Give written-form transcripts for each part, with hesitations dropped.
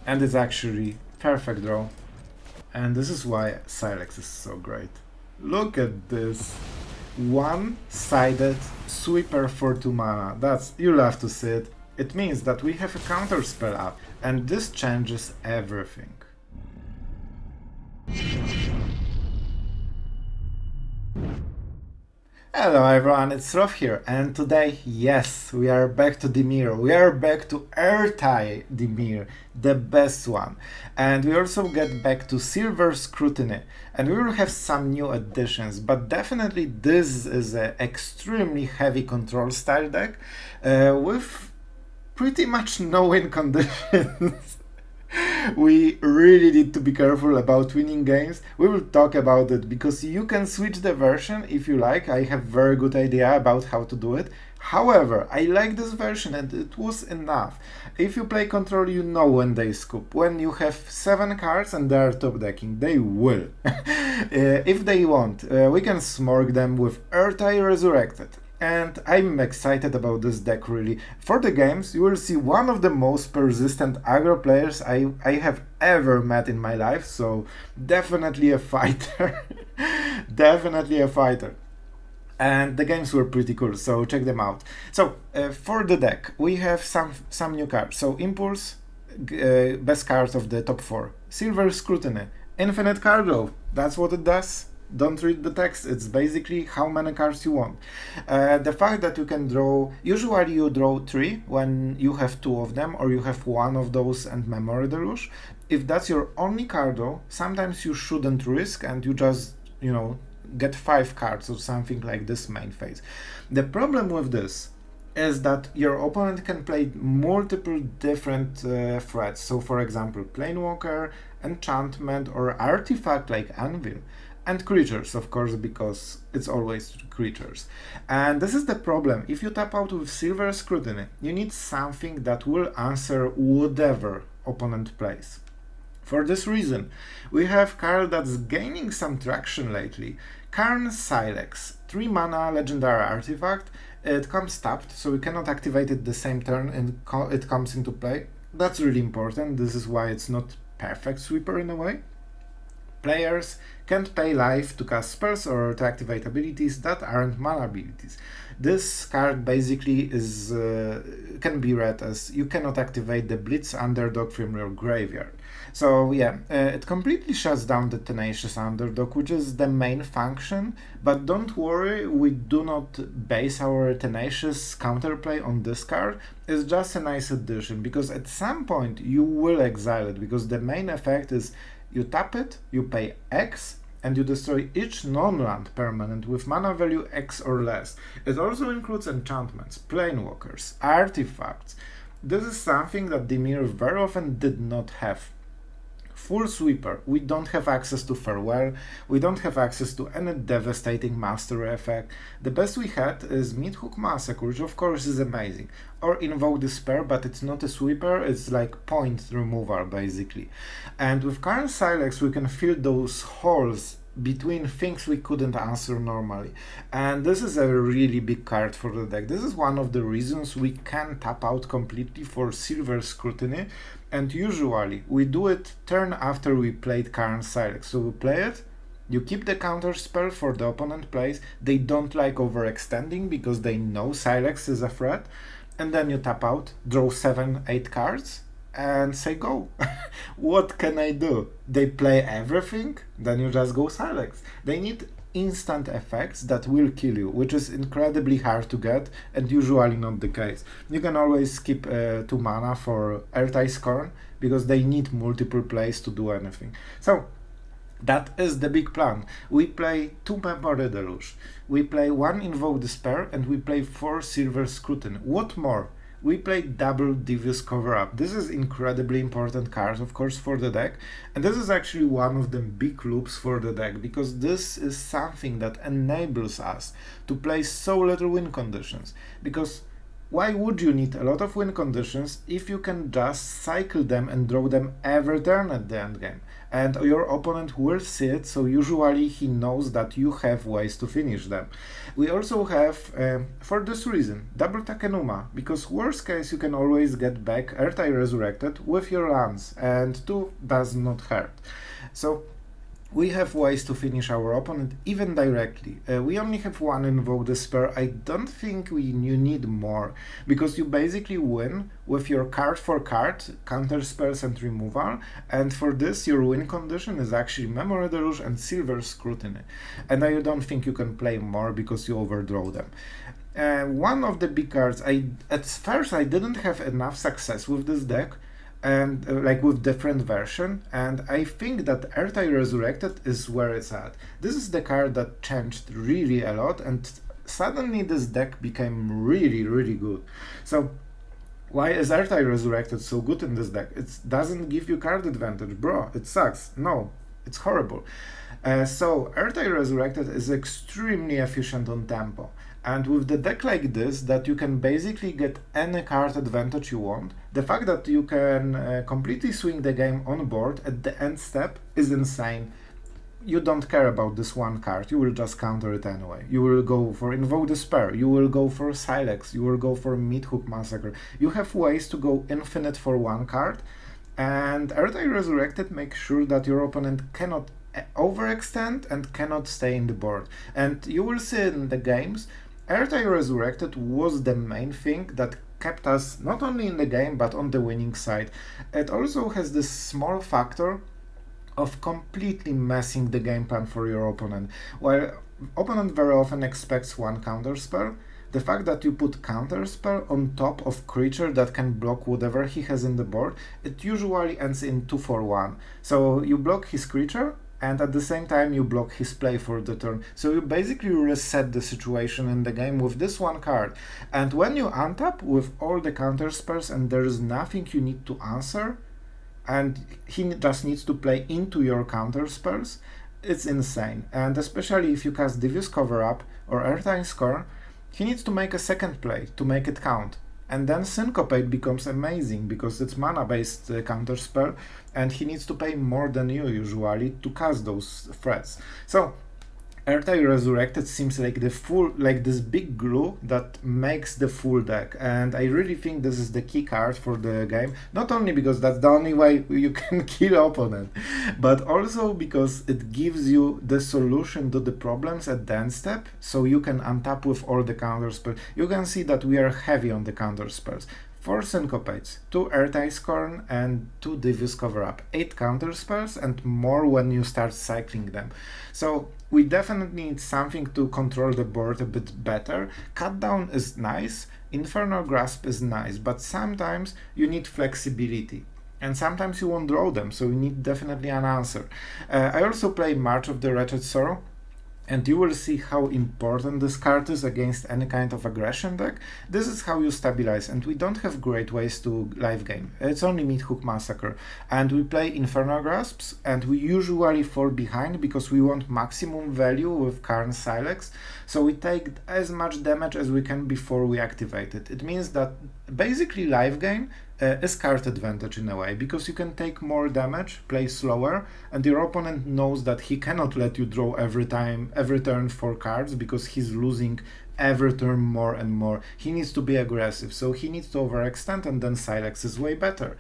and it's actually perfect draw. And this is why Sylex is so great. Look at this. One-sided sweeper for 2 mana. You'll have to see it. It means that we have a counterspell up, and this changes everything. Hello everyone, it's Sloth here, and today, yes, we are back to Dimir. We are back to Ertai Dimir, the best one. And we also get back to Silver Scrutiny, and we will have some new additions, but definitely this is an extremely heavy control style deck with pretty much no win conditions. We really need to be careful about winning games. We will talk about it because you can switch the version if you like. I have very good idea about how to do it. However, I like this version and it was enough. If you play control, you know when they scoop. When you have 7 cards and they are top decking, they will. If they want, we can smorg them with Ertai Resurrected. And I'm excited about this deck really. For the games, you will see one of the most persistent aggro players I have ever met in my life, so definitely a fighter. Definitely a fighter. And the games were pretty cool, so check them out. So, for the deck, we have some new cards. So, Impulse, best card of the top 4. Silver Scrutiny, Infinite card draw, that's what it does. Don't read the text, it's basically how many cards you want. The fact that you can draw, usually you draw 3 when you have 2 of them, or you have 1 of those and Memory Deluge. If that's your only card draw, sometimes you shouldn't risk and you just, get 5 cards or something like this main phase. The problem with this is that your opponent can play multiple different threats. So for example, Planewalker, Enchantment, or Artifact like Anvil. And creatures, of course, because it's always creatures. And this is the problem. If you tap out with Silver Scrutiny, you need something that will answer whatever opponent plays. For this reason, we have card that's gaining some traction lately. KARN'S SYLEX, 3 mana legendary artifact. It comes tapped, so we cannot activate it the same turn and it comes into play. That's really important. This is why it's not perfect sweeper in a way. Players can't pay life to cast spells or to activate abilities that aren't mana abilities. This card basically is can be read as you cannot activate the Blitz Underdog from your graveyard. So yeah, it completely shuts down the Tenacious Underdog, which is the main function, but don't worry, we do not base our Tenacious counterplay on this card. It's just a nice addition, because at some point you will exile it, because the main effect is you tap it, you pay X, and you destroy each non-land permanent with mana value X or less. It also includes enchantments, planewalkers, artifacts. This is something that Dimir very often did not have. Full sweeper, we don't have access to Farewell, we don't have access to any devastating mastery effect. The best we had is Meathook Massacre, which of course is amazing, or Invoke Despair, but it's not a sweeper, it's like point removal basically. And with KARN'S SYLEX we can fill those holes between things we couldn't answer normally. And this is a really big card for the deck. This is one of the reasons we can tap out completely for Silver Scrutiny, and usually we do it turn after we played KARN'S SYLEX. So we play it, you keep the counter spell for the opponent plays, they don't like overextending because they know Sylex is a threat, and then you tap out, draw 7-8 cards, and say go. What can I do? They play everything, then you just go Sylex. They need instant effects that will kill you, which is incredibly hard to get and usually not the case. You can always skip 2 mana for Ertai Scorn because they need multiple plays to do anything. So that is the big plan. We play 2 Memory Deluge, we play 1 Invoke Despair, and we play 4 Silver Scrutiny. What more? We play double Devious Cover-Up. This is incredibly important card, of course, for the deck, and this is actually one of the big loops for the deck, because this is something that enables us to play so little win conditions, because why would you need a lot of win conditions if you can just cycle them and draw them every turn at the end game? And your opponent will see it, so usually he knows that you have ways to finish them. We also have, for this reason, double Takenuma, because worst case you can always get back Ertai Resurrected with your lands, and 2 does not hurt. So we have ways to finish our opponent even directly. We only have 1 Invoke Despair. I don't think you need more, because you basically win with your card for card, counterspells and removal, and for this your win condition is actually Memory Deluge and Silver Scrutiny. And I don't think you can play more because you overdraw them. One of the big cards, at first I didn't have enough success with this deck, and like with different version, and I think that Ertai Resurrected is where it's at. This is the card that changed really a lot, and suddenly this deck became really good. So why is Ertai Resurrected so good in this deck? It doesn't give you card advantage, bro. It sucks. No, it's horrible. So Ertai Resurrected is extremely efficient on tempo. And with the deck like this, that you can basically get any card advantage you want, the fact that you can completely swing the game on board at the end step is insane. You don't care about this one card, you will just counter it anyway. You will go for Invoke Despair, you will go for Sylex, you will go for Meathook Massacre. You have ways to go infinite for one card, and Ertai Resurrected makes sure that your opponent cannot overextend and cannot stay in the board. And you will see in the games, Ertai Resurrected was the main thing that kept us not only in the game but on the winning side. It also has this small factor of completely messing the game plan for your opponent. While opponent very often expects 1 counterspell, the fact that you put counterspell on top of creature that can block whatever he has in the board, it usually ends in 2 for 1. So you block his creature, and at the same time you block his play for the turn. So you basically reset the situation in the game with this one card. And when you untap with all the counterspells and there is nothing you need to answer, and he just needs to play into your counterspells, it's insane. And especially if you cast Devious Cover-Up or Ertai Scorn, he needs to make a second play to make it count. And then Syncopate becomes amazing because it's mana-based counterspell, and he needs to pay more than you usually to cast those threats. So Ertai Resurrected seems like this big glue that makes the full deck, and I really think this is the key card for the game, not only because that's the only way you can kill opponent, but also because it gives you the solution to the problems at the end step, so you can untap with all the counterspells. You can see that we are heavy on the counterspells. 4 Syncopates, 2 Ertai Scorn, and 2 Devious Cover-Up, 8 counterspells, and more when you start cycling them. So we definitely need something to control the board a bit better. Cut Down is nice, Infernal Grasp is nice, but sometimes you need flexibility. And sometimes you won't draw them, so you need definitely an answer. I also play March of the Wretched Sorrow, and you will see how important this card is against any kind of aggression deck. This is how you stabilize, and we don't have great ways to live game. It's only Meathook Massacre, and we play Infernal Grasps, and we usually fall behind because we want maximum value with KARN'S SYLEX, so we take as much damage as we can before we activate it. It means that basically live game is card advantage in a way, because you can take more damage, play slower, and your opponent knows that he cannot let you draw every turn 4 cards, because he's losing every turn more and more. He needs to be aggressive, so he needs to overextend, and then Sylex is way better.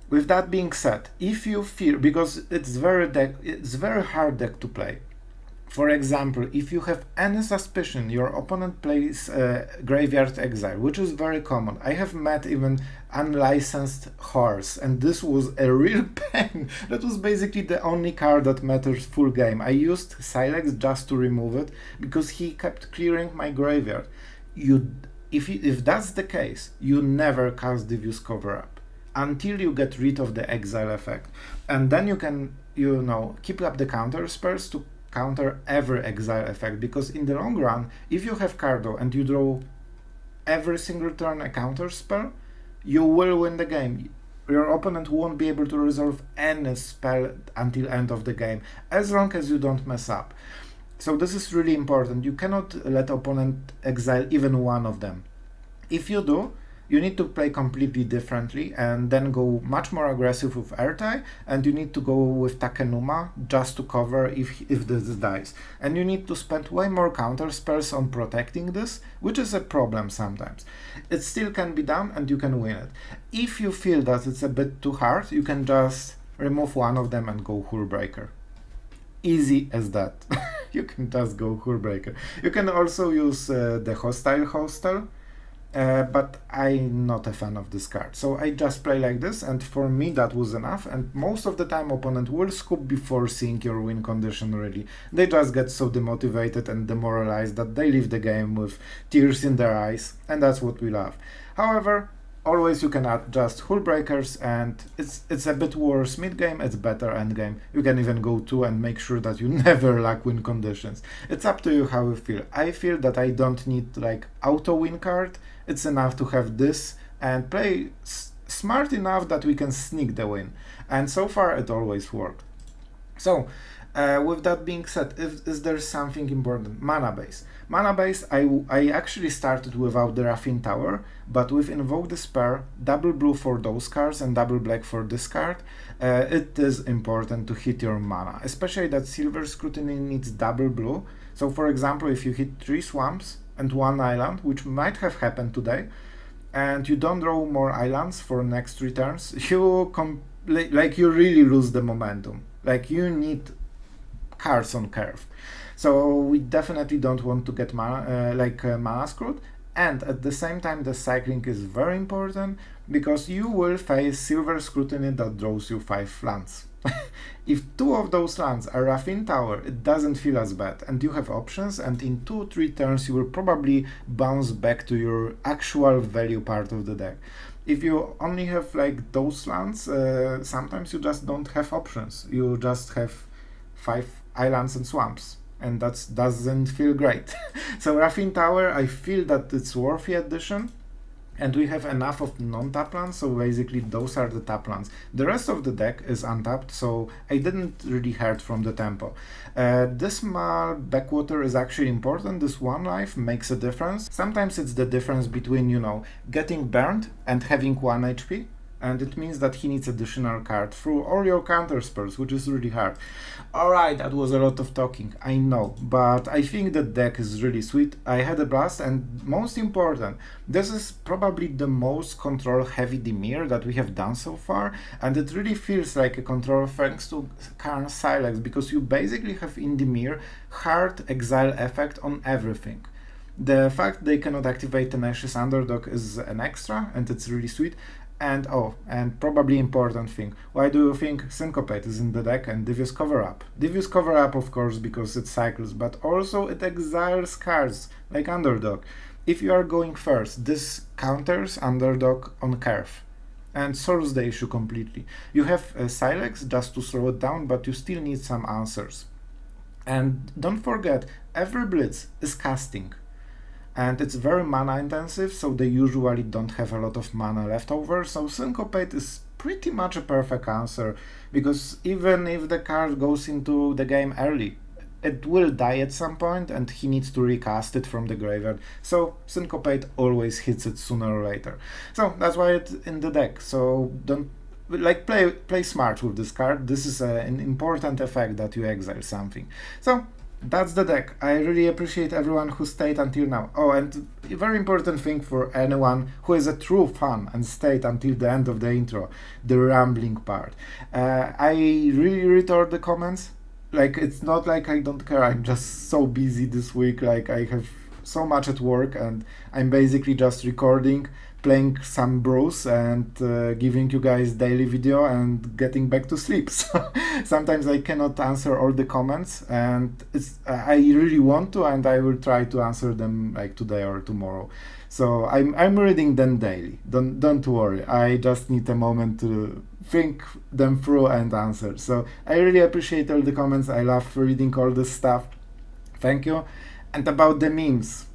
With that being said, if you fear, because it's very hard deck to play. For example, if you have any suspicion your opponent plays Graveyard Exile, which is very common. I have met even unlicensed horse, and this was a real pain. That was basically the only card that matters full game. I used Sylex just to remove it, because he kept clearing my graveyard. If that's the case, you never cast Devious Cover-Up until you get rid of the exile effect. And then you can, keep up the counter spells to counter every exile effect, because in the long run, if you have Cardo and you draw every single turn a counter spell, you will win the game. Your opponent won't be able to resolve any spell until end of the game, as long as you don't mess up. So this is really important. You cannot let opponent exile even one of them. If you do, you need to play completely differently and then go much more aggressive with Ertai, and you need to go with Takenuma just to cover if this dies. And you need to spend way more counterspells on protecting this, which is a problem sometimes. It still can be done and you can win it. If you feel that it's a bit too hard, you can just remove one of them and go Hullbreaker. Easy as that. You can just go Hullbreaker. You can also use the Hostile, but I'm not a fan of this card. So I just play like this, and for me that was enough, and most of the time opponent will scoop before seeing your win condition really. They just get so demotivated and demoralized that they leave the game with tears in their eyes, and that's what we love. However, always you can add just Hullbreakers, and it's a bit worse mid-game, it's better end-game. You can even go 2 and make sure that you never lack win conditions. It's up to you how you feel. I feel that I don't need like auto-win card. It's enough to have this and play smart enough that we can sneak the win. And so far it always worked. So, with that being said, is there something important? Mana base. Mana base, I actually started without the Raffine Tower, but with Invoke Despair, double blue for those cards and double black for this card, it is important to hit your mana, especially that Silver Scrutiny needs double blue. So for example, if you hit 3 swamps and 1 island, which might have happened today, and you don't draw more islands for next 3 turns, you really lose the momentum. Like you need cards on curve. So we definitely don't want to get mana screwed, and at the same time the cycling is very important because you will face Silver Scrutiny that draws you 5 lands. If 2 of those lands are Raffine Tower, it doesn't feel as bad, and you have options, and in 2-3 turns you will probably bounce back to your actual value part of the deck. If you only have like those lands, sometimes you just don't have options. You just have 5 islands and swamps, and that doesn't feel great. So Raffine Tower, I feel that it's worthy addition, and we have enough of non-tap lands, so basically those are the tap lands. The rest of the deck is untapped, so I didn't really hurt from the tempo. This small backwater is actually important. This 1 life makes a difference. Sometimes it's the difference between, you know, getting burned and having 1 HP, and it means that he needs additional card through all your counterspells, which is really hard. Alright, that was a lot of talking, I know, but I think the deck is really sweet. I had a blast, and most important, this is probably the most control-heavy Dimir that we have done so far, and it really feels like a control thanks to KARN'S SYLEX, because you basically have in Dimir hard exile effect on everything. The fact they cannot activate Tenacious Underdog is an extra, and it's really sweet. And and probably important thing, why do you think Syncopate is in the deck and Devious Cover-Up? Devious Cover-Up, of course, because it cycles, but also it exiles cards, like Underdog. If you are going first, this counters Underdog on curve and solves the issue completely. You have Sylex just to slow it down, but you still need some answers. And don't forget, every blitz is casting. And it's very mana intensive, so they usually don't have a lot of mana left over, so Syncopate is pretty much a perfect answer, because even if the card goes into the game early, it will die at some point and he needs to recast it from the graveyard, so Syncopate always hits it sooner or later. So that's why it's in the deck, so don't play smart with this card. This is an important effect that you exile something. So that's the deck. I really appreciate everyone who stayed until now. Oh, and a very important thing for anyone who is a true fan and stayed until the end of the intro, the rambling part. I really retort the comments. Like, it's not like I don't care, I'm just so busy this week, like I have so much at work and I'm basically just recording, playing some brews and giving you guys daily video and getting back to sleep. So sometimes I cannot answer all the comments, and I really want to, and I will try to answer them like today or tomorrow. So I'm reading them daily. Don't worry. I just need a moment to think them through and answer. So I really appreciate all the comments. I love reading all this stuff. Thank you. And about the memes,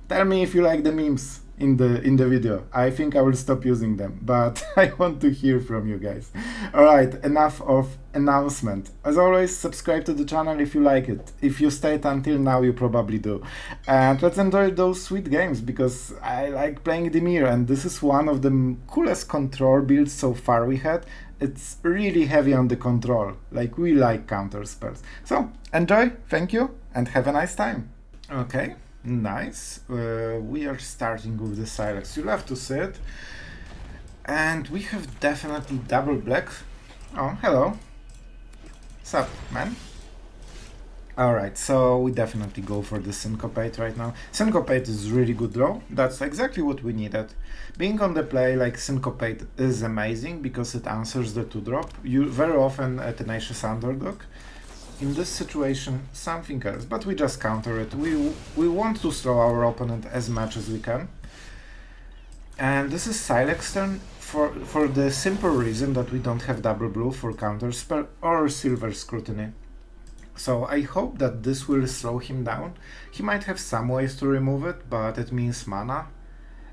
tell me if you like the memes. in the video. I think I will stop using them, but I want to hear from you guys. Alright, enough of announcement. As always, subscribe to the channel if you like it. If you stayed until now, you probably do. And let's enjoy those sweet games, because I like playing Dimir, and this is one of the coolest control builds so far we had. It's really heavy on the control, like we like counter spells. So enjoy, thank you, and have a nice time. Okay, nice. We are starting with the Sylex. You'll have to see it. And we have definitely double black. Oh, hello. Sup, man? Alright, so we definitely go for the Syncopate right now. Syncopate is really good draw. That's exactly what we needed. Being on the play like Syncopate is amazing because it answers the 2-drop. You very often a tenacious underdog. In this situation, something else, but we just counter it. We want to slow our opponent as much as we can. And this is Sylex turn for the simple reason that we don't have double blue for counterspell or Silver Scrutiny. So I hope that this will slow him down. He might have some ways to remove it, but it means mana.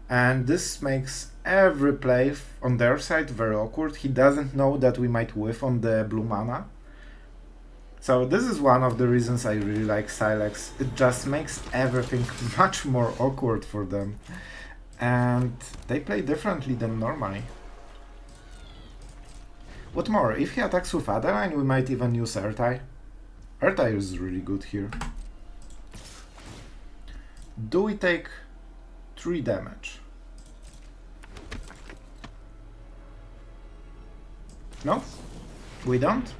And this makes every play on their side very awkward. He doesn't know that we might whiff on the blue mana. So this is one of the reasons I really like Sylex. It just makes everything much more awkward for them. And they play differently than normally. What more, if he attacks with Otawara, we might even use Ertai. Ertai is really good here. Do we take 3 damage? No? We don't?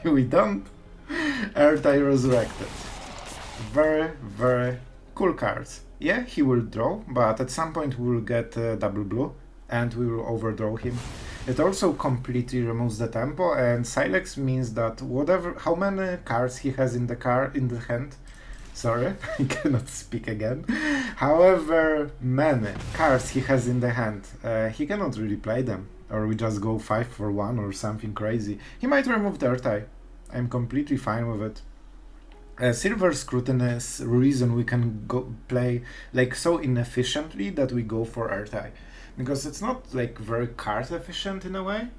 We don't? Ertai Resurrected. Very, very cool cards. Yeah, he will draw, but at some point we will get double blue and we will overdraw him. It also completely removes the tempo, and Sylex means that how many cards he has in the hand, sorry, I cannot speak again, however many cards he has in the hand, he cannot really play them, or we just go 5 for 1 or something crazy. He might remove the Ertai. I'm completely fine with it. Silver Scrutiny is the reason we can go play like so inefficiently that we go for Ertai. Because it's not like very card efficient in a way,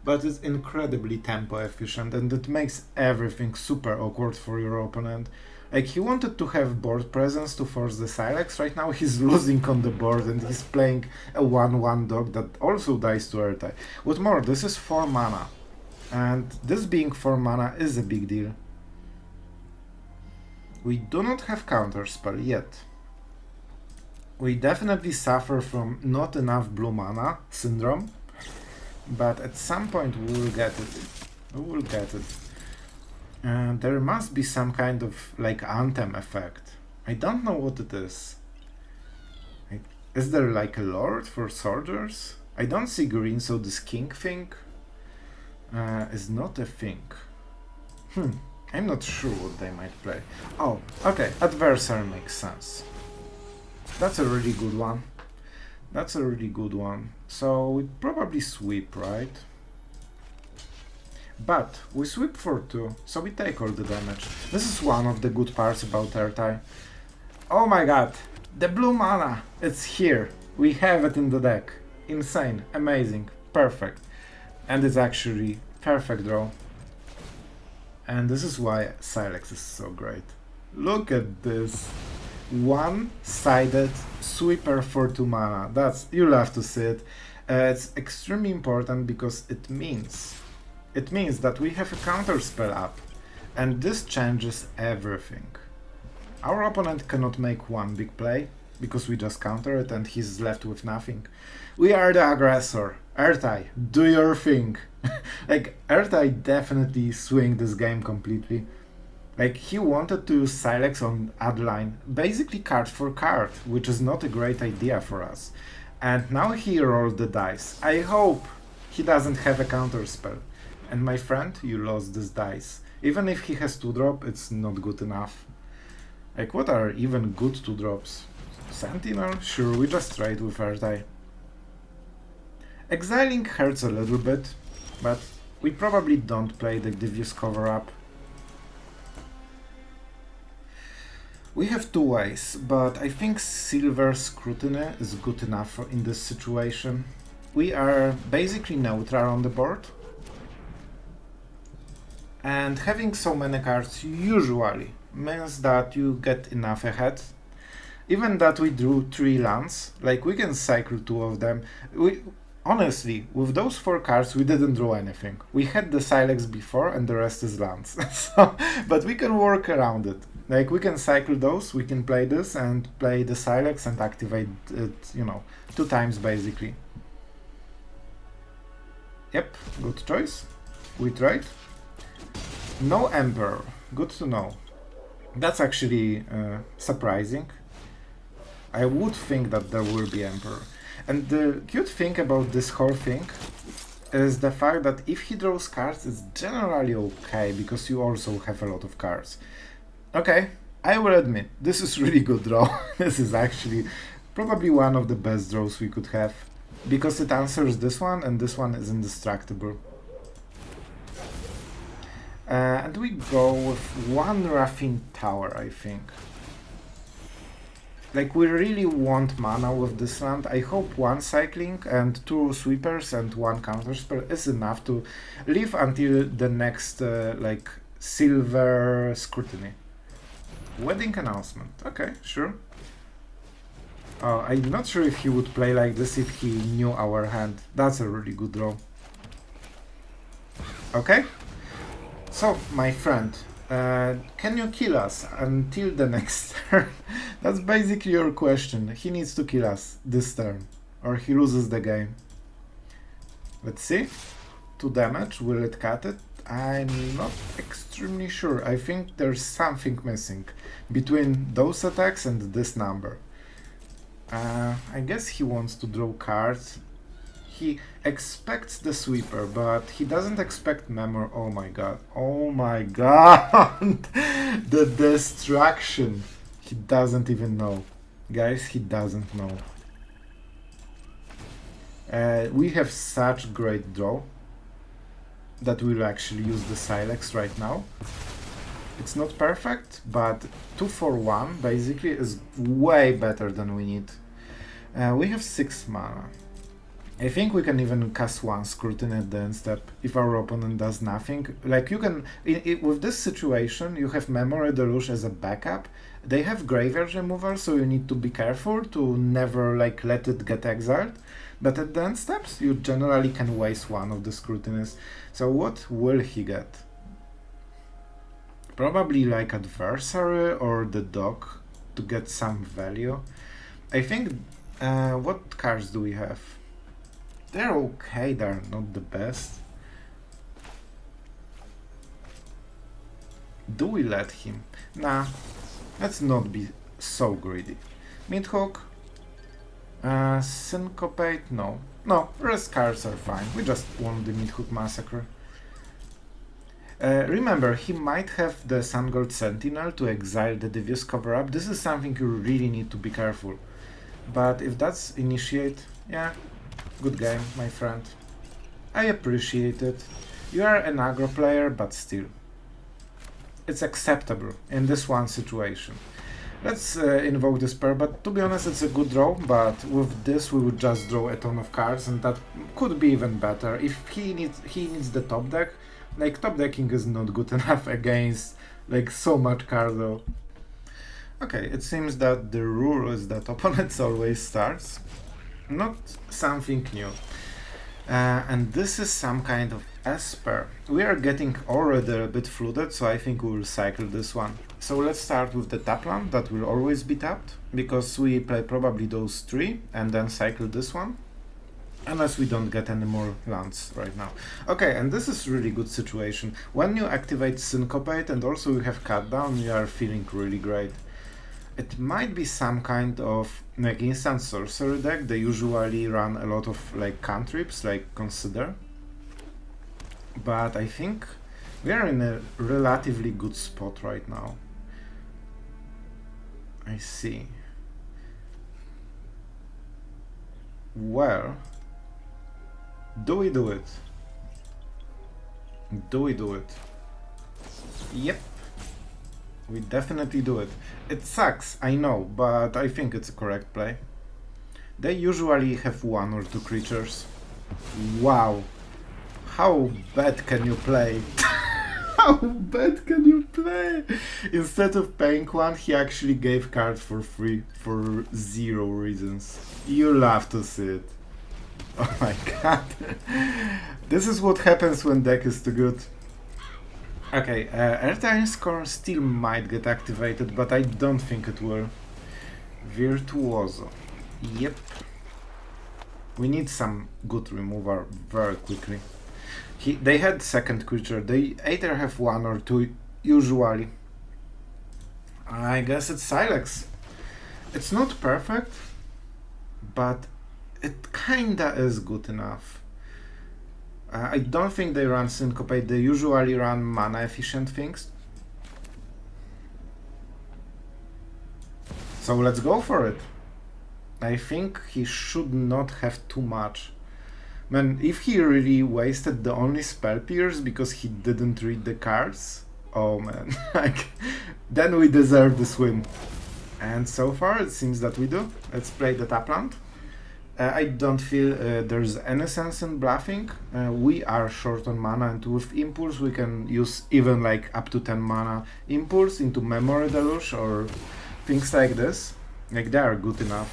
but it's incredibly tempo efficient, and it makes everything super awkward for your opponent. Like, he wanted to have board presence to force the Sylex. Right now he's losing on the board and he's playing a 1/1 dog that also dies to Ertai. What more, this is 4 mana, and this being 4 mana is a big deal. We do not have counterspell yet. We definitely suffer from not enough blue mana syndrome, but at some point we will get it. We will get it. There must be some kind of like anthem effect. I don't know what it is. Is there like a lord for soldiers? I don't see green, so this king thing is not a thing. I'm not sure what they might play. Oh, okay, adversary makes sense. That's a really good one. That's a really good one. So we probably sweep, right? But we sweep for 2, so we take all the damage. This is one of the good parts about Ertai. Oh my god, the blue mana! It's here. We have it in the deck. Insane, amazing, perfect. And it's actually perfect draw. And this is why Sylex is so great. Look at this. One-sided sweeper for 2 mana. You'll have to see it. It's extremely important because it means that we have a counterspell up, and this changes everything. Our opponent cannot make one big play because we just counter it and he's left with nothing. We are the aggressor. Ertai, do your thing. Like, Ertai definitely swing this game completely. Like, he wanted to use Sylex on Adeline, basically card for card, which is not a great idea for us. And now he rolled the dice. I hope he doesn't have a counterspell. And my friend, you lost this dice. Even if he has 2-drop, it's not good enough. Like, what are even good 2-drops? Sentinel? Sure, we just trade with Ertai. Exiling hurts a little bit, but we probably don't play the Devious Cover-Up. We have two ways, but I think Silver Scrutiny is good enough in this situation. We are basically neutral on the board, and having so many cards usually means that you get enough ahead. Even that we drew 3 lands, like we can cycle 2 of them. Honestly, with those 4 cards we didn't draw anything. We had the Sylex before and the rest is lands. But we can work around it. Like we can cycle those, we can play this and play the Sylex and activate it, 2 times basically. Yep, good choice. We tried. No Emperor, good to know. That's actually surprising. I would think that there will be Emperor. And the cute thing about this whole thing is the fact that if he draws cards, it's generally okay, because you also have a lot of cards. Okay, I will admit, this is really good draw. This is actually probably one of the best draws we could have, because it answers this one, and this one is indestructible. And we go with 1 Raffine Tower, I think. Like, we really want mana with this land. I hope 1 cycling and 2 sweepers and 1 counterspell is enough to live until the next, Silver Scrutiny. Wedding announcement. Okay, sure. Oh, I'm not sure if he would play like this if he knew our hand. That's a really good draw. Okay. So, my friend, can you kill us until the next turn? That's basically your question. He needs to kill us this turn, or he loses the game. Let's see. 2 damage, will it cut it? I'm not extremely sure. I think there's something missing between those attacks and this number. I guess he wants to draw cards. He expects the sweeper, but he doesn't expect memory. Oh my god. Oh my god. The destruction. He doesn't even know. Guys, he doesn't know. We have such great draw that we'll actually use the Sylex right now. It's not perfect, but 2 for 1 basically is way better than we need. We have 6 mana. I think we can even cast 1 Scrutiny at the end step if our opponent does nothing. Like, you can, with this situation, you have Memory Deluge as a backup. They have Graveyard Removal, so you need to be careful to never let it get exiled. But at the end steps, you generally can waste 1 of the Scrutinies. So what will he get? Probably Adversary or the Dog to get some value. I think, what cards do we have? They're okay, they're not the best. Do we let him? Nah, let's not be so greedy. Meathook, Syncopate, no. No, rest cards are fine, we just want the Meathook Massacre. Remember, he might have the Sun Gold Sentinel to exile the Devious Cover-Up. This is something you really need to be careful. But if that's initiate, yeah, good game, my friend. I appreciate it. You are an aggro player, but still. It's acceptable in this one situation. Let's Invoke Despair, but to be honest it's a good draw, but with this we would just draw a ton of cards, and that could be even better. If he needs the top deck, top decking is not good enough against so much card though. Okay, it seems that the rule is that opponents always starts. Not something new. And this is some kind of Esper. We are getting already a bit flooded, so I think we will cycle this one. So let's start with the tap land that will always be tapped, because we play probably those 3 and then cycle this one. Unless we don't get any more lands right now. Okay, and this is really good situation. When you activate Syncopate and also you have cut down, you are feeling really great. It might be some kind of instant sorcery deck. They usually run a lot of cantrips, Consider. But I think we are in a relatively good spot right now. I see. Well, do we do it? Do we do it? Yep. We definitely do it. It sucks, I know, but I think it's a correct play. They usually have 1 or 2 creatures. Wow. How bad can you play? How bad can you play? Instead of paying 1, he actually gave cards for free for 0 reasons. You love to see it. Oh my god. This is what happens when deck is too good. Okay, Ertai Scorn still might get activated, but I don't think it will. Virtuoso. Yep. We need some good remover very quickly. They had second creature. They either have 1 or 2 usually. I guess it's Sylex. It's not perfect, but it kinda is good enough. I don't think they run Syncopate. They usually run mana efficient things. So let's go for it. I think he should not have too much. Man, if he really wasted the only spell pierce because he didn't read the cards, oh man, like, then we deserve this win. And so far it seems that we do. Let's play the tap land. I don't feel there's any sense in bluffing. We are short on mana, and with Impulse we can use even like up to 10 mana Impulse into Memory Deluge or things like this. Like, they are good enough.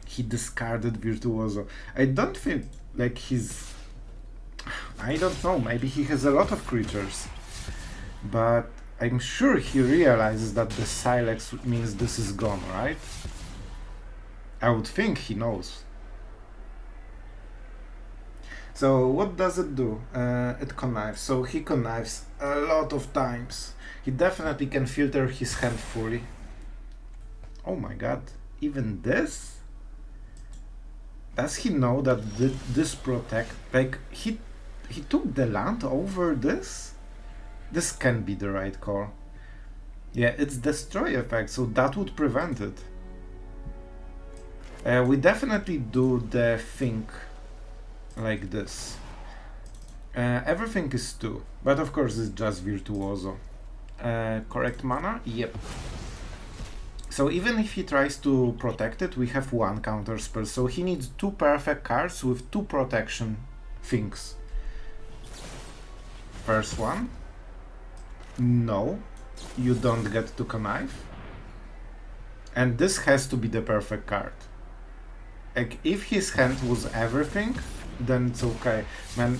He discarded Virtuoso. I don't feel like he's... I don't know, maybe he has a lot of creatures. But I'm sure he realizes that the Sylex means this is gone, right? I would think he knows. So what does it do? It connives. So he connives a lot of times. He definitely can filter his hand fully. Oh my god, even this? Does he know that this protect... Like, he took the land over this? This can be the right call. Yeah, it's destroy effect, so that would prevent it. We definitely do the thing like this. Everything is 2, but of course it's just Virtuoso. Correct mana? Yep. So even if he tries to protect it, we have 1 counterspell, so he needs 2 perfect cards with 2 protection things. First one. No, you don't get to connive. And this has to be the perfect card. Like, if his hand was everything, then it's okay. Man.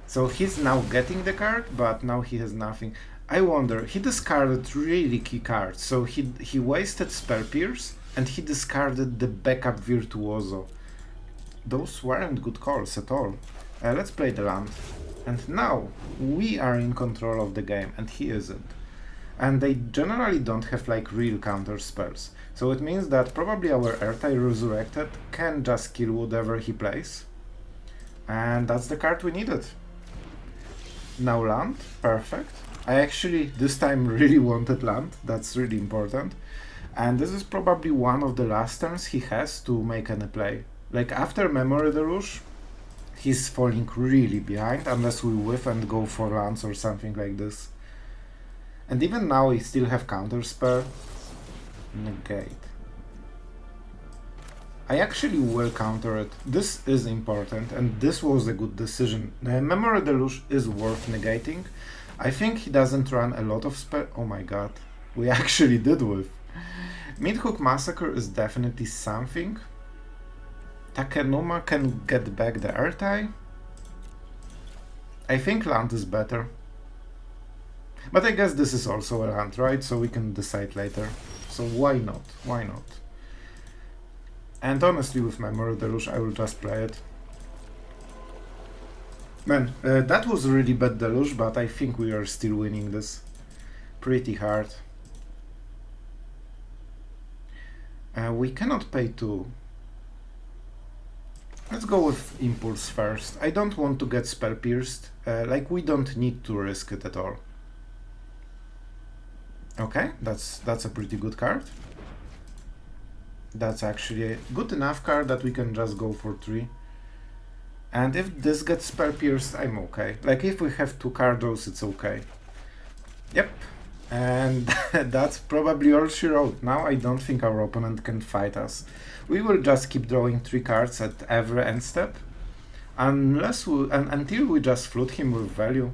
So he's now getting the card, but now he has nothing. I wonder, he discarded really key cards, so he wasted Spell Pierce, and he discarded the backup Virtuoso. Those weren't good calls at all. Let's play the land. And now, we are in control of the game, and he isn't. And they generally don't have like real counter spells. So it means that probably our Ertai Resurrected can just kill whatever he plays. And that's the card we needed. Now land, perfect. I actually this time really wanted land, that's really important. And this is probably one of the last turns he has to make any play. Like, after Memory Deluge, he's falling really behind unless we whiff and go for lands or something like this. And even now we still have counterspell. Negate. I actually will counter it. This is important, and this was a good decision. The Memory Deluge is worth negating. I think he doesn't run a lot of spell. Oh my god, we actually did with. Meathook Massacre is definitely something. Takenuma can get back the Ertai. I think land is better. But I guess this is also a land, right? So we can decide later. So why not? Why not? And honestly, with Memory Deluge, I will just play it. Man, that was a really bad Deluge, but I think we are still winning this. Pretty hard. We cannot pay 2. Let's go with Impulse first. I don't want to get Spell Pierced. Like, we don't need to risk it at all. Okay, that's a pretty good card. That's actually a good enough card that we can just go for 3. And if this gets Spell Pierced, I'm okay. Like, if we have 2 card draws, it's okay. Yep. And that's probably all she wrote. Now I don't think our opponent can fight us. We will just keep drawing 3 cards at every end step. Until we just flood him with value.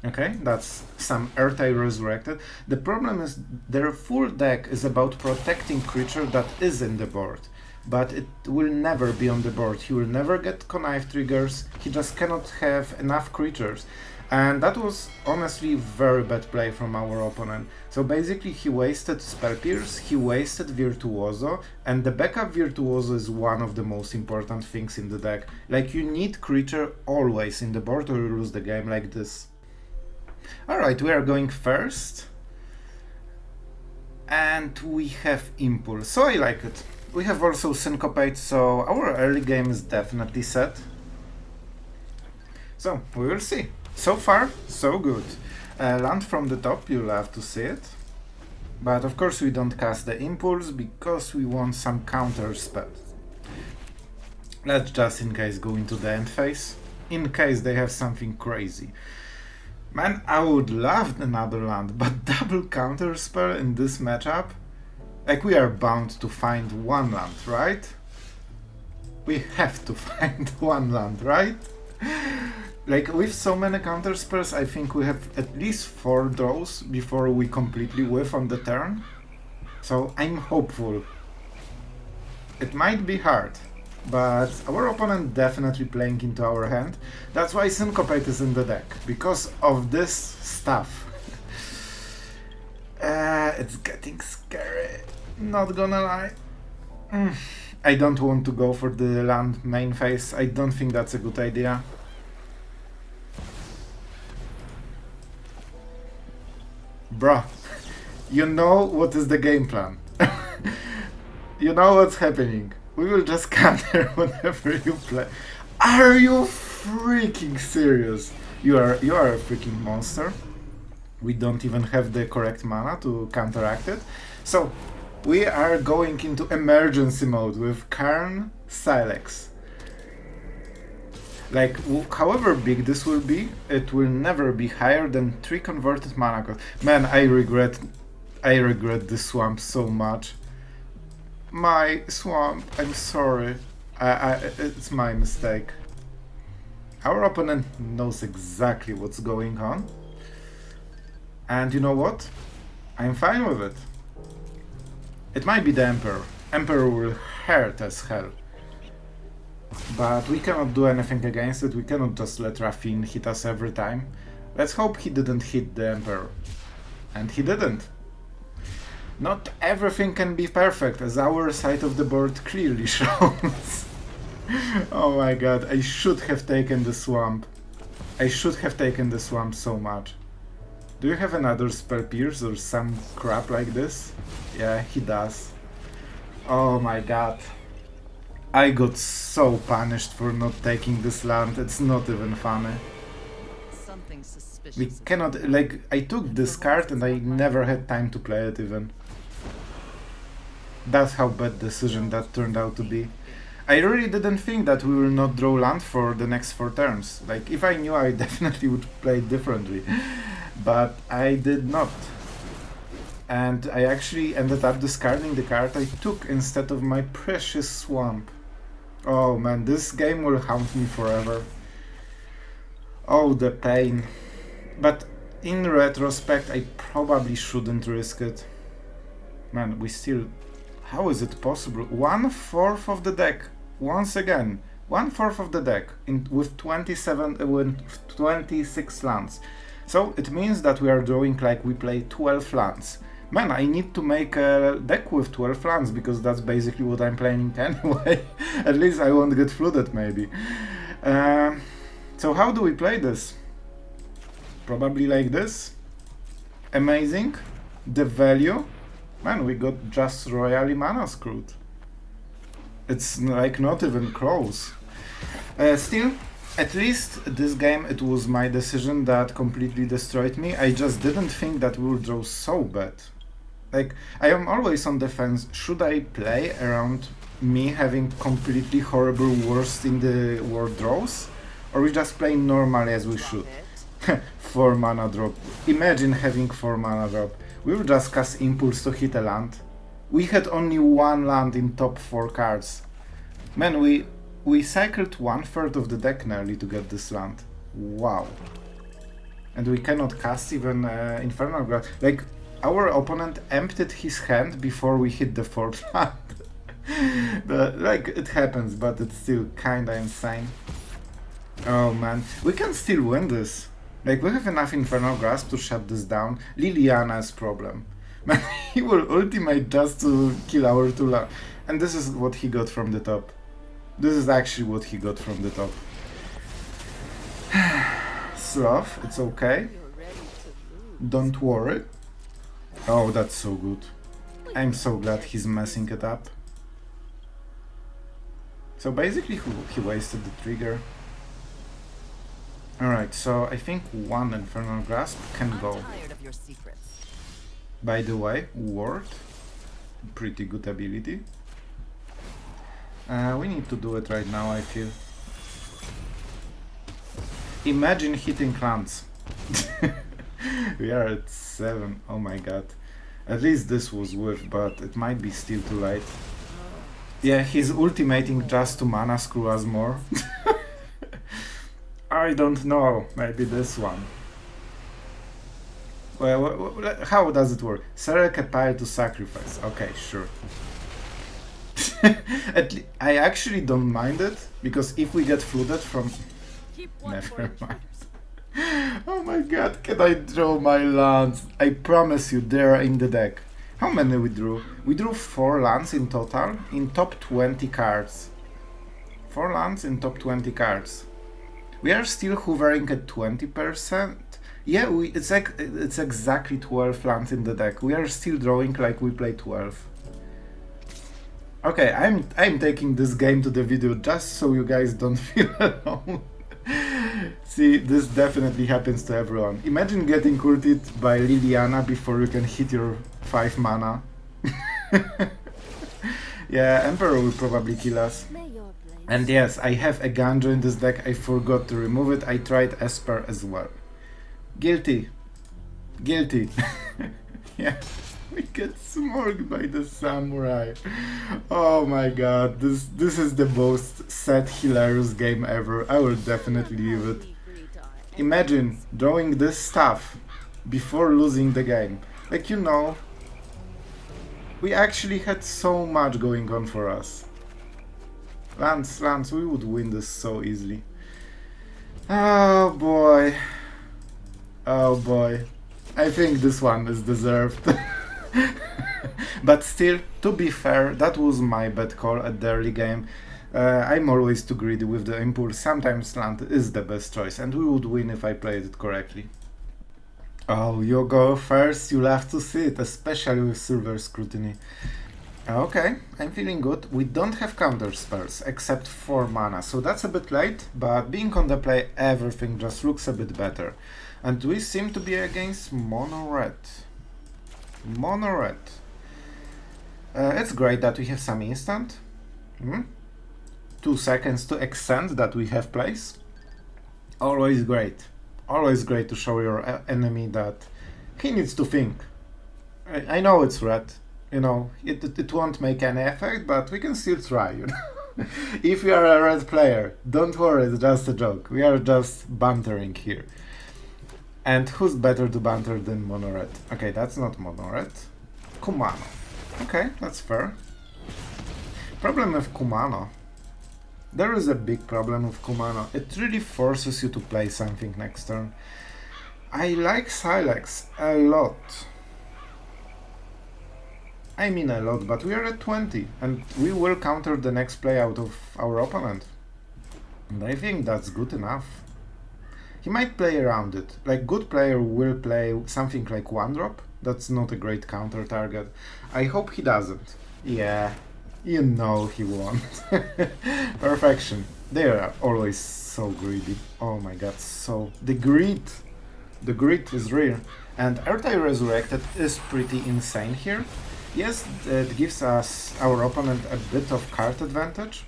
Okay, that's some Ertai resurrected. The problem is their full deck is about protecting creature that is in the board. But it will never be on the board. He will never get connive triggers. He just cannot have enough creatures. And that was honestly very bad play from our opponent. So basically he wasted Spell Pierce, he wasted Virtuoso, and the backup Virtuoso is one of the most important things in the deck. Like, you need creature always in the board or you lose the game like this. Alright, we are going first. And we have Impulse, so I like it. We have also Syncopate, so our early game is definitely set. So, we will see. So far, so good. Land from the top, you love to see it. But of course we don't cast the Impulse because we want some counter spells. Let's just in case go into the end phase, in case they have something crazy. Man, I would love another land, but double counter spell in this matchup? Like, we are bound to find one land, right? We have to find one land, right? Like, with so many counter spells, I think we have at least 4 draws before we completely whiff on the turn. So I'm hopeful. It might be hard, but our opponent definitely playing into our hand. That's why Syncopate is in the deck, because of this stuff. It's getting scary, not gonna lie. I don't want to go for the land main phase. I don't think that's a good idea. Bruh, you know what is the game plan. You know what's happening. We will just counter whenever you play. Are you freaking serious? You are a freaking monster. We don't even have the correct mana to counteract it. So we are going into emergency mode with KARN'S SYLEX. Like, however big this will be, it will never be higher than 3 converted mana cost. Man, I regret this swamp so much. My swamp, I'm sorry. It's my mistake. Our opponent knows exactly what's going on. And you know what? I'm fine with it. It might be the Emperor. Emperor will hurt as hell. But we cannot do anything against it. We cannot just let Rafin hit us every time. Let's hope he didn't hit the Emperor. And he didn't. Not everything can be perfect, as our side of the board clearly shows. Oh my god, I should have taken the swamp. I should have taken the swamp so much. Do you have another Spell Pierce or some crap like this? Yeah, he does. Oh my god. I got so punished for not taking this land, it's not even funny. Something suspicious. We cannot, like, I took this card and I never had time to play it even. That's how bad decision that turned out to be. I really didn't think that we will not draw land for the next 4 turns. Like, if I knew, I definitely would play it differently. But I did not. And I actually ended up discarding the card I took instead of my precious swamp. Oh man, this game will haunt me forever. Oh, the pain. But in retrospect, I probably shouldn't risk it. Man, we still... How is it possible? 1/4 of the deck. Once again. 1/4 of the deck with 26 lands. So it means that we are drawing like we play 12 lands. Man, I need to make a deck with 12 lands, because that's basically what I'm planning anyway. At least I won't get flooded, maybe. So how do we play this? Probably like this. Amazing. The value. Man, we got just royally mana screwed. It's like not even close. Still, at least this game it was my decision that completely destroyed me. I just didn't think that we would draw so bad. Like, I am always on the fence. Should I play around me having completely horrible worst in the world draws? Or we just play normally as we should? 4 mana drop. Imagine having 4 mana drop. We will just cast Impulse to hit a land. We had only 1 land in top 4 cards. Man, we cycled 1/3 of the deck nearly to get this land. Wow. And we cannot cast even Infernal Grasp. Like, our opponent emptied his hand before we hit the 4th land. Like, it happens, but it's still kinda insane. Oh man, we can still win this. Like, we have enough Infernal Grasp to shut this down. Liliana's problem. Man, he will ultimate just to kill our 2 land. And this is what he got from the top. This is actually what he got from the top. Sloth, it's okay. Don't worry. Oh, that's so good. I'm so glad he's messing it up. So basically he wasted the trigger. Alright, so I think 1 Infernal Grasp can go. By the way, Ward. Pretty good ability. We need to do it right now, I feel. Imagine hitting lands. We are at 7, oh my god. At least this was with, but it might be still too late. Yeah, he's ultimating just to mana screw us more. I don't know, maybe this one. Well, how does it work? Select a pile to sacrifice. Okay, sure. I actually don't mind it, because if we get flooded from... Never mind. Oh my god, can I draw my lands? I promise you, they're in the deck. How many we drew? We drew 4 lands in total, in top 20 cards. 4 lands in top 20 cards. We are still hovering at 20%. Yeah, it's exactly 12 lands in the deck. We are still drawing like we play 12. Okay, I'm taking this game to the video just so you guys don't feel alone. See, this definitely happens to everyone. Imagine getting ulted by Liliana before you can hit your 5 mana. Yeah, Emperor will probably kill us. And yes, I have a Ganjo in this deck, I forgot to remove it, I tried Esper as well. Guilty. Guilty. Yeah, we get smoked by the Samurai. Oh my god, this is the most sad, hilarious game ever. I will definitely leave it. Imagine drawing this stuff before losing the game. Like, you know, we actually had so much going on for us. Lands, we would win this so easily. Oh boy. Oh boy. I think this one is deserved. But still, to be fair, that was my bad call at the early game. I'm always too greedy with the impulse. Sometimes land is the best choice, and we would win if I played it correctly. Oh, you go first, you'll have to see it, especially with Silver Scrutiny. Okay, I'm feeling good. We don't have counterspells, except 4 mana, so that's a bit late, but being on the play, everything just looks a bit better. And we seem to be against mono-red. Mono-red. It's great that we have some instant. 2 seconds to extend that we have place. Always great. Always great to show your enemy that he needs to think. I know it's red. You know, it won't make any effect, but we can still try, you know. If you are a red player, don't worry, it's just a joke. We are just bantering here. And who's better to banter than mono-red? Okay, that's not mono-red. Kumano. Okay, that's fair. Problem with Kumano. There is a big problem with Kumano. It really forces you to play something next turn. I like Sylex a lot. I mean a lot, but we are at 20, and we will counter the next play out of our opponent. And I think that's good enough. He might play around it. Like, good player will play something like 1-drop. That's not a great counter target. I hope he doesn't. Yeah, you know he won't. Perfection. They are always so greedy. Oh my god, so... The greed is real. And Ertai Resurrected is pretty insane here. Yes, it gives us, our opponent, a bit of card advantage.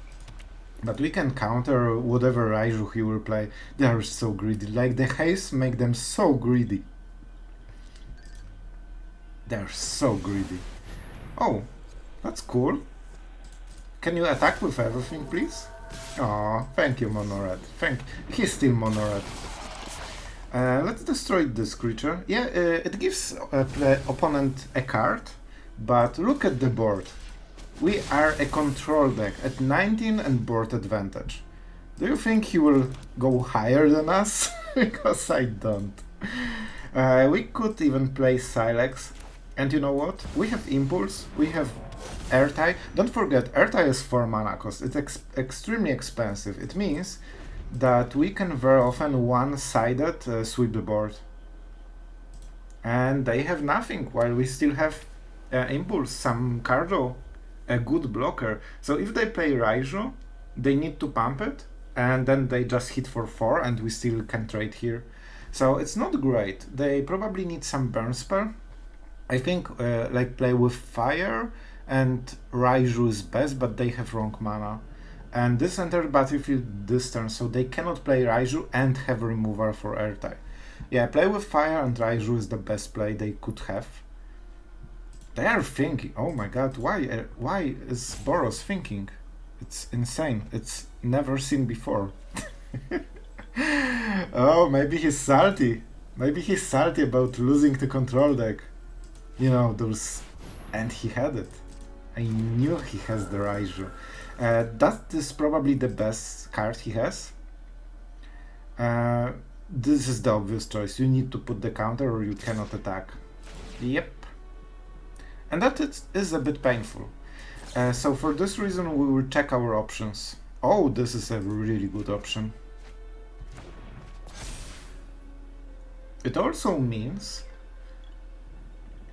But we can counter whatever Raiju he will play. They are so greedy. Like the haste make them so greedy. They're so greedy. Oh, that's cool. Can you attack with everything, please? Oh, thank you, Monored. He's still Monored. Let's destroy this creature. Yeah, it gives opponent a card, but look at the board. We are a control deck at 19 and board advantage. Do you think he will go higher than us? Because I don't. We could even play Sylex. And you know what? We have Impulse, we have Ertai. Don't forget, Ertai is 4 mana cost. It's extremely expensive. It means that we can very often one-sided sweep the board. And they have nothing, while we still have Impulse, some cardio, a good blocker. So if they play Raiju, they need to pump it, and then they just hit for 4, and we still can trade here. So it's not great. They probably need some burn spell. I think like play with fire, and Raiju is best, but they have wrong mana. And this entered battlefield this turn, so they cannot play Raiju and have removal for Ertai. Yeah, play with fire and Raiju is the best play they could have. They are thinking, oh my god, why is Boros thinking? It's insane, it's never seen before. Oh, maybe he's salty. Maybe he's salty about losing the control deck. You know, those... And he had it. I knew he has the Raiju. That is probably the best card he has. This is the obvious choice. You need to put the counter or you cannot attack. Yep. And that is a bit painful. So for this reason we will check our options. Oh, this is a really good option. It also means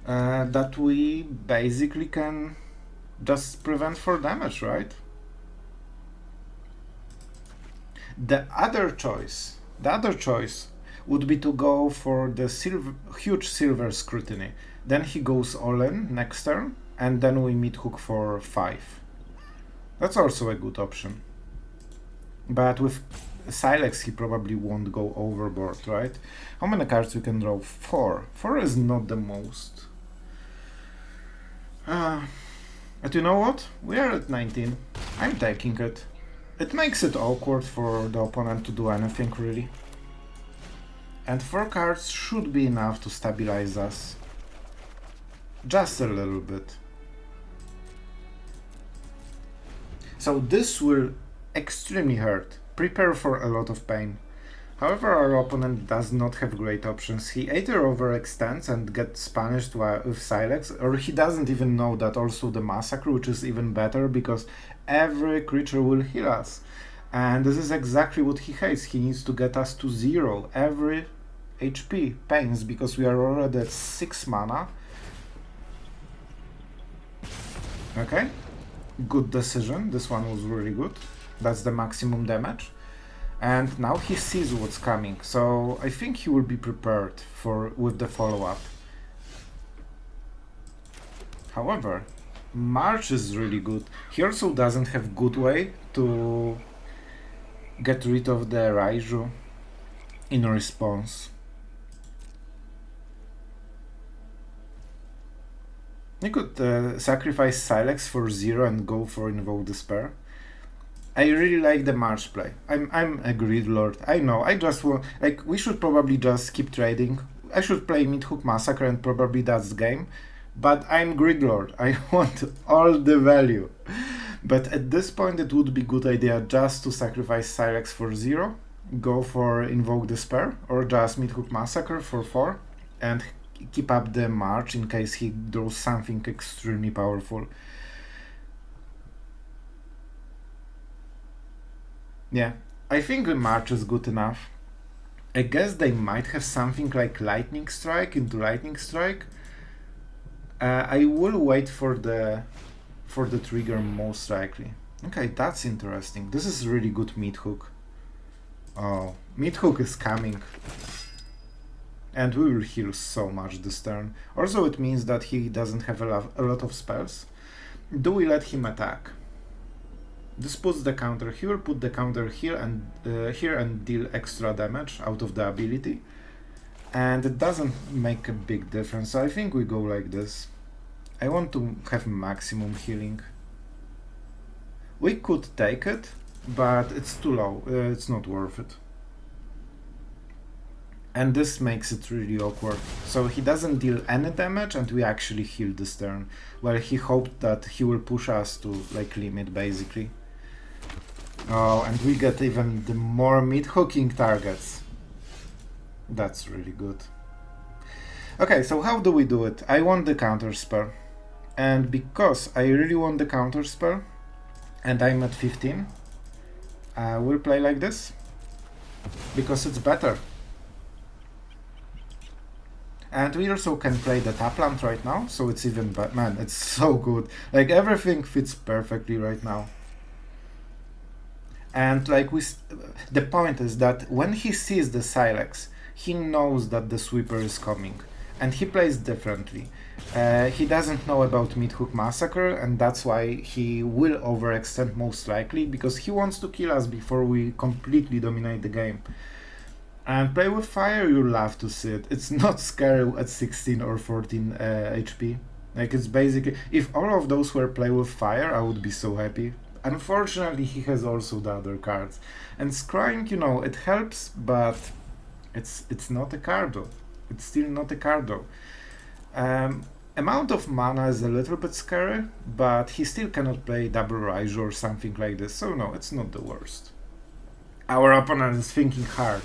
that we basically can just prevent for damage, right? The other choice would be to go for the huge Silver Scrutiny. Then he goes all in next turn, and then we Meathook for 5. That's also a good option. But with Sylex he probably won't go overboard, right? How many cards you can draw? 4. 4 is not the most. But you know what? We are at 19. I'm taking it. It makes it awkward for the opponent to do anything, really. And 4 cards should be enough to stabilize us. Just a little bit. So this will extremely hurt. Prepare for a lot of pain. However, our opponent does not have great options. He either overextends and gets punished with Sylex, or he doesn't even know that also the Massacre, which is even better because every creature will heal us. And this is exactly what he hates. He needs to get us to 0 every HP pains because we are already at 6 mana. Okay, good decision. This one was really good. That's the maximum damage. And now he sees what's coming, so I think he will be prepared with the follow-up. However, March is really good. He also doesn't have good way to get rid of the Raiju in response. You could sacrifice Sylex for 0 and go for Invoke Despair. I really like the March play. I'm a Greed Lord. I know, I just want... Like, we should probably just keep trading. I should play Meathook Massacre and probably that's the game. But I'm Greed Lord. I want all the value. But at this point it would be good idea just to sacrifice Sylex for 0, go for Invoke Despair, or just Meathook Massacre for 4, and keep up the March in case he draws something extremely powerful. Yeah, I think the March is good enough. I guess they might have something like Lightning Strike into Lightning Strike. I will wait for the trigger most likely. Okay, that's interesting. This is really good Meathook. Oh, Meathook is coming. And we will heal so much this turn. Also it means that he doesn't have a lot of spells. Do we let him attack? This puts the counter here, put the counter here and deal extra damage out of the ability. And it doesn't make a big difference, so I think we go like this. I want to have maximum healing. We could take it, but it's too low, it's not worth it. And this makes it really awkward. So he doesn't deal any damage and we actually heal this turn. Well, he hoped that he will push us to like limit basically. Oh, and we get even the more mid-hooking targets. That's really good. Okay, so how do we do it? I want the counterspell. And because I really want the counterspell, and I'm at 15, I will play like this. Because it's better. And we also can play the Tapland right now, so it's even better. Man, it's so good. Like, everything fits perfectly right now. And like, the point is that when he sees the Sylex, he knows that the sweeper is coming. And he plays differently. He doesn't know about Meathook Massacre, and that's why he will overextend most likely, because he wants to kill us before we completely dominate the game. And play with fire, you'll love to see it. It's not scary at 16 or 14 HP. Like, it's basically... If all of those were play with fire, I would be so happy. Unfortunately, he has also the other cards. And scrying, you know, it helps, but it's not a card though. It's still not a card though. Amount of mana is a little bit scary, but he still cannot play double Raiju or something like this, so no, it's not the worst. Our opponent is thinking hard.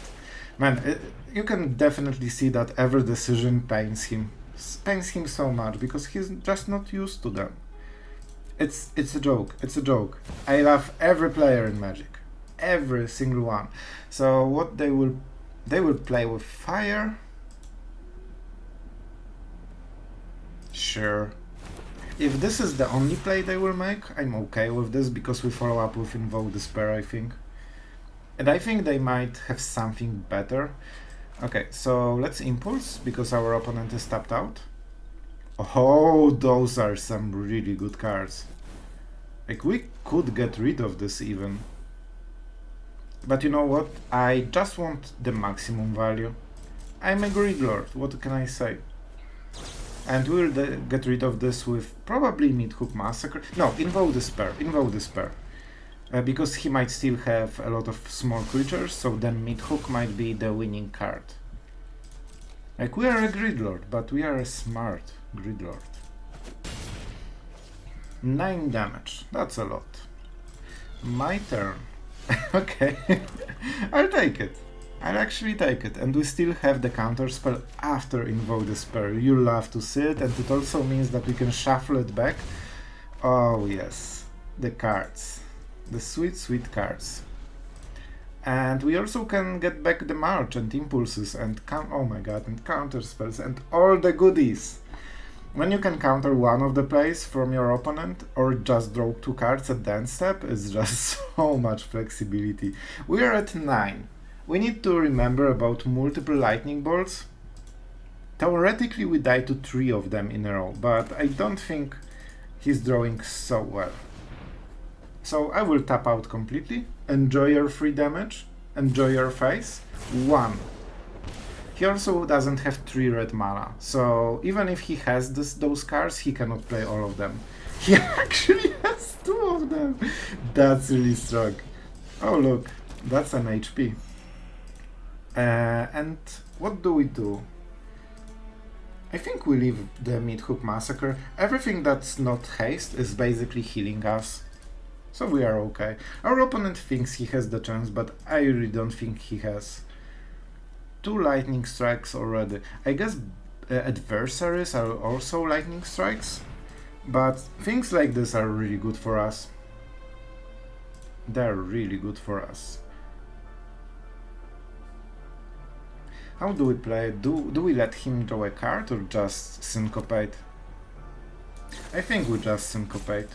Man, you can definitely see that every decision pains him so much, because he's just not used to them. It's a joke, it's a joke. I love every player in Magic. Every single one. So what they will play with fire. Sure. If this is the only play they will make, I'm okay with this, because we follow up with Invoke Despair, I think. And I think they might have something better. Okay, so let's Impulse, because our opponent is tapped out. Oh, those are some really good cards. Like, we could get rid of this even. But you know what? I just want the maximum value. I'm a Gridlord, what can I say? And we'll get rid of this with probably Meathook Massacre. No, Invoke Despair, Invoke Despair. Because he might still have a lot of small creatures, so then Meathook might be the winning card. Like, we are a Gridlord, but we are a smart Gridlord. 9 damage, that's a lot. My turn. Okay, I'll take it. I'll actually take it. And we still have the counterspell after Invoke Despair. You love to see it, and it also means that we can shuffle it back. Oh yes, the cards. The sweet, sweet cards. And we also can get back the March and Impulses and oh my god, and counterspells and all the goodies. When you can counter one of the plays from your opponent or just draw 2 cards at the end step, it's just so much flexibility. We are at 9. We need to remember about multiple lightning bolts. Theoretically we die to 3 of them in a row, but I don't think he's drawing so well. So I will tap out completely, enjoy your free damage, enjoy your face. 1. He also doesn't have 3 red mana, so even if he has those cards, he cannot play all of them. He actually has 2 of them! That's really strong. Oh look, that's an HP. And what do we do? I think we leave the Meathook Massacre. Everything that's not haste is basically healing us. So we are okay. Our opponent thinks he has the chance, but I really don't think he has. 2 lightning strikes already. I guess adversaries are also lightning strikes, but things like this are really good for us. They're really good for us. How do we play? Do we let him draw a card or just Syncopate? I think we just Syncopate.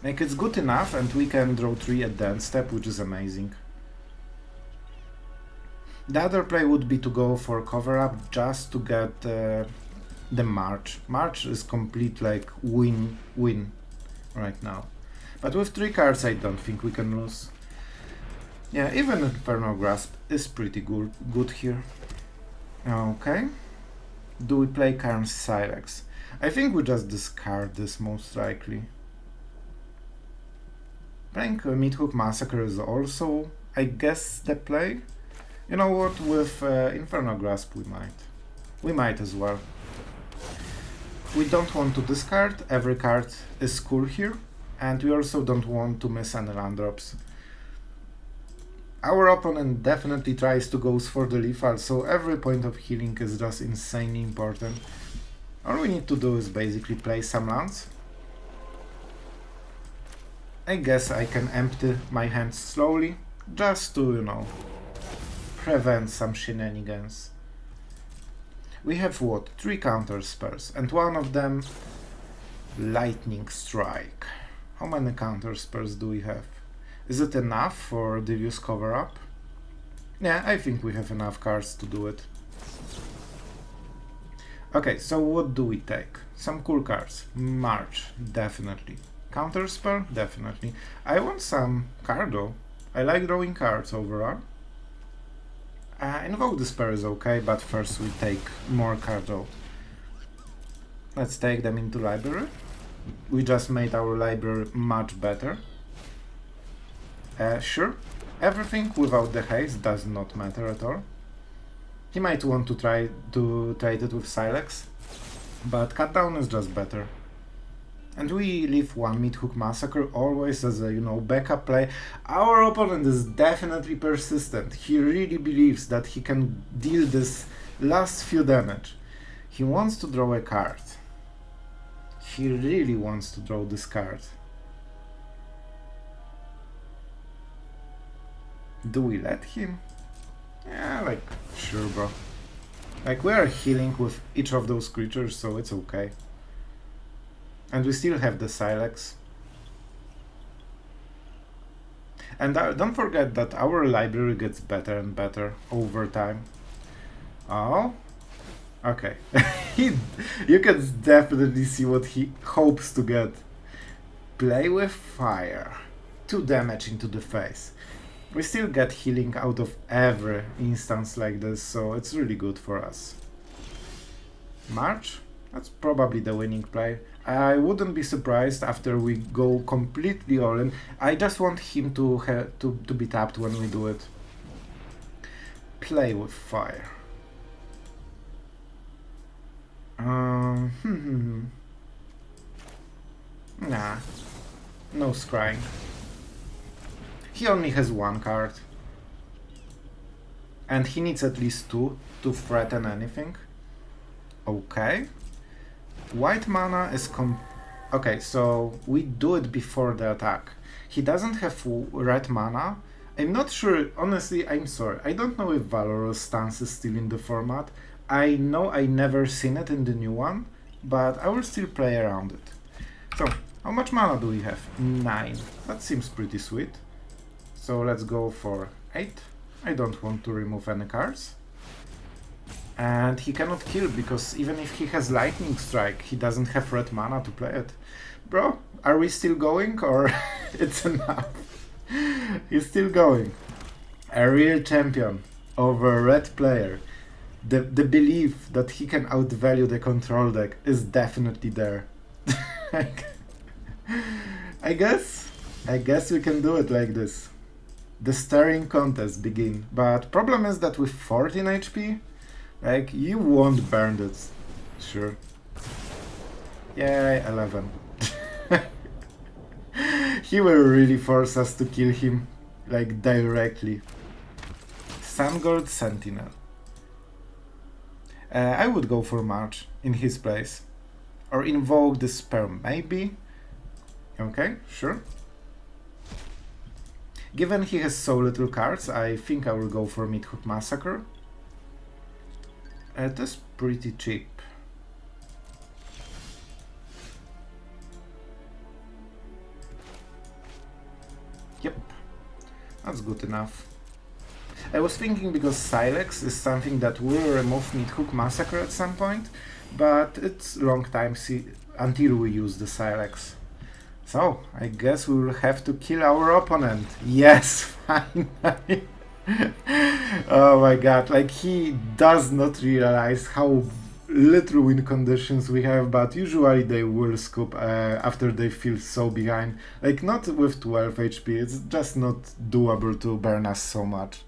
Like, it's good enough and we can draw 3 at the end step, which is amazing. The other play would be to go for Cover-Up just to get the March. March is complete, like, win right now. But with 3 cards I don't think we can lose. Yeah, even Infernal Grasp is pretty good here. Okay. Do we play KARN'S SYLEX? I think we just discard this most likely. Playing Meathook Massacre is also, I guess, the play. You know what, with Infernal Grasp we might. We might as well. We don't want to discard, every card is cool here. And we also don't want to miss any land drops. Our opponent definitely tries to go for the lethal, so every point of healing is just insanely important. All we need to do is basically play some lands. I guess I can empty my hands slowly, just to, you know, prevent some shenanigans. We have what? 3 counterspells, and one of them Lightning Strike. How many counterspells do we have? Is it enough for Devious Cover-Up? Yeah, I think we have enough cards to do it. Okay, so what do we take? Some cool cards. March, definitely. Counterspell, definitely. I want some Cardo. I like drawing cards overall. Invoke Despair is okay, but first we take more Cardo. Let's take them into library. We just made our library much better. Sure, everything without the haste does not matter at all. He might want to try to trade it with Sylex, but cut down is just better. And we leave one Meathook Massacre always as a, you know, backup play. Our opponent is definitely persistent. He really believes that he can deal this last few damage. He wants to draw a card. He really wants to draw this card. Do we let him? Yeah, like, sure, bro. Like, we are healing with each of those creatures, so it's okay. And we still have the Sylex. And don't forget that our library gets better and better over time. Oh, okay. You can definitely see what he hopes to get. Play with fire. 2 damage into the face. We still get healing out of every instance like this, so it's really good for us. March? That's probably the winning play. I wouldn't be surprised after we go completely all in. I just want him to be tapped when we do it. Play with fire. Nah. No scrying. He only has 1 card. And he needs at least 2 to threaten anything. Okay. White mana is okay, so we do it before the attack. He doesn't have red mana. I'm not sure, honestly, I'm sorry. I don't know if Valorous stance is still in the format. I know I never seen it in the new one, but I will still play around it. So, how much mana do we have? 9. That seems pretty sweet. So let's go for 8. I don't want to remove any cards. And he cannot kill, because even if he has Lightning Strike, he doesn't have red mana to play it. Bro, are we still going, or it's enough? He's still going. A real champion over a red player. The belief that he can outvalue the control deck is definitely there. I guess we can do it like this. The staring contest begin, but problem is that with 14 HP, like, you won't burn it. Sure. Yay, 11. He will really force us to kill him, like, directly. Sungold Sentinel. I would go for March in his place. Or Invoke Despair, maybe? Okay, sure. Given he has so little cards, I think I will go for Meathook Massacre. It is pretty cheap. Yep, that's good enough. I was thinking because Sylex is something that will remove Meathook Massacre at some point, but it's long time until we use the Sylex. So, I guess we will have to kill our opponent. Yes, finally. Oh my god, like he does not realize how little win conditions we have, but usually they will scoop after they feel so behind. Like not with 12 HP, it's just not doable to burn us so much.